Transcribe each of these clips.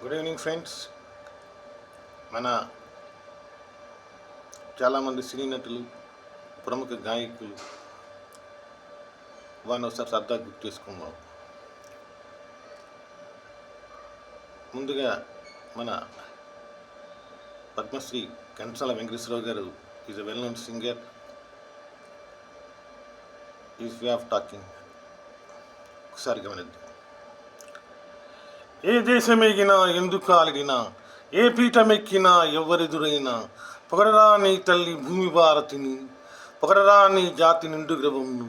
Good evening friends. మన చాలామంది సినీ నటులు, ప్రముఖ గాయకులు వారిని ఒకసారి సరదా గుర్తు చేసుకుందాం. ముందుగా మన పద్మశ్రీ ఘంటసాల వెంకటేశ్వరరావు గారు is a well known singer. Is way of talking ఒకసారి గమనిద్దాం. ఏ దేశమెగినా ఎందుకు ఆలిడినా, ఏ పీఠమెక్కినా ఎవరెదురైనా, పొగడరా నీ తల్లి భూమి భారతిని, పొగడరా నీ జాతి నిండు గ్రవమును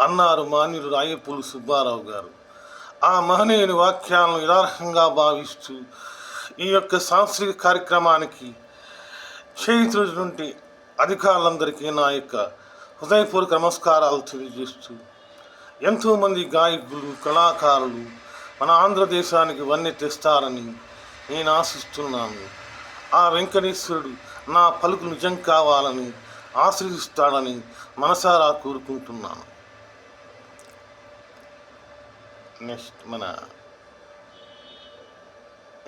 అన్నారు మాన్యులు రాయపూలు సుబ్బారావు గారు. ఆ మహనీయుని వాక్యాలను యథార్హంగా భావిస్తూ ఈ యొక్క సాంస్కృతిక కార్యక్రమానికి చేయుతున్నటువంటి అధికారులందరికీ నా యొక్క హృదయపూర్వక నమస్కారాలు తెలియజేస్తూ, ఎంతోమంది గాయకులు, కళాకారులు మన ఆంధ్రదేశానికి వన్నె తెస్తారని నేను ఆశిస్తున్నాను. ఆ వెంకటేశ్వరుడు నా పలుకు నిజం కావాలని ఆశీర్వదిస్తాడని మనసారా కోరుకుంటున్నాను. నెక్స్ట్ మన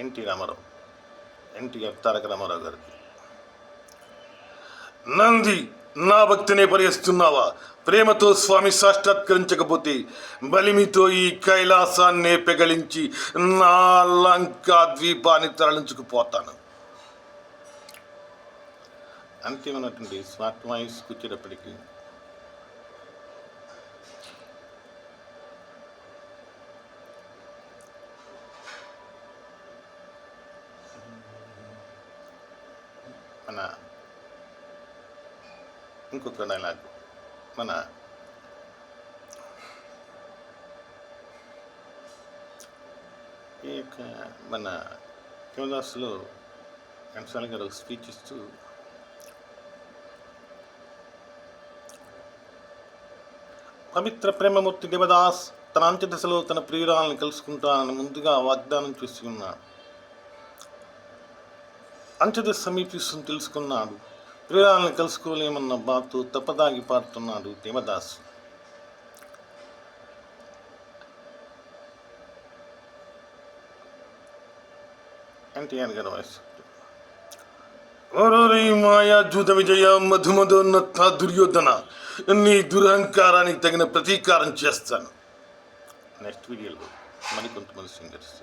ఎన్టీఆర్ తారక రామారావు గారికి. నంది, నా భక్తినే పరిహరిస్తున్నావా? ప్రేమతో స్వామి సాక్షాత్కరించకపోతే బలిమితో ఈ కైలాసాన్నే పెగలించి నా లంకా ద్వీపాన్ని తరలించుకుపోతాను. అంతిమమైనటువంటి స్మార్ట్ వాయిస్కి వచ్చేటప్పటికి మన ఇంకొక డైలాగ్ మన ఈ యొక్క మన దేవదాసులో ఘంటసాల గారు స్పీచ్ ఇస్తూ, పవిత్ర ప్రేమమూర్తి దేవదాస్ తన అంత్యదశలో తన ప్రియురాలను కలుసుకుంటానని ముందుగా వాగ్దానం చేసి ఉన్నాడు. అంత్యదశ సమీపిస్తుంది తెలుసుకున్నాడు. ప్రియురాలను కలుసుకోలేమన్న బాధతో తప్పదాగి పాడుతున్నాడు దేవదాస్. ఎన్టీఆర్ గారు వాయిస్. ఓరోరి మాయా జూత విజయ మధుమధోన్నత దుర్యోధన, నీ దురహంకారానికి తగిన ప్రతీకారం చేస్తాను. నెక్స్ట్ వీడియోలో మరికొంతమంది సింగర్స్.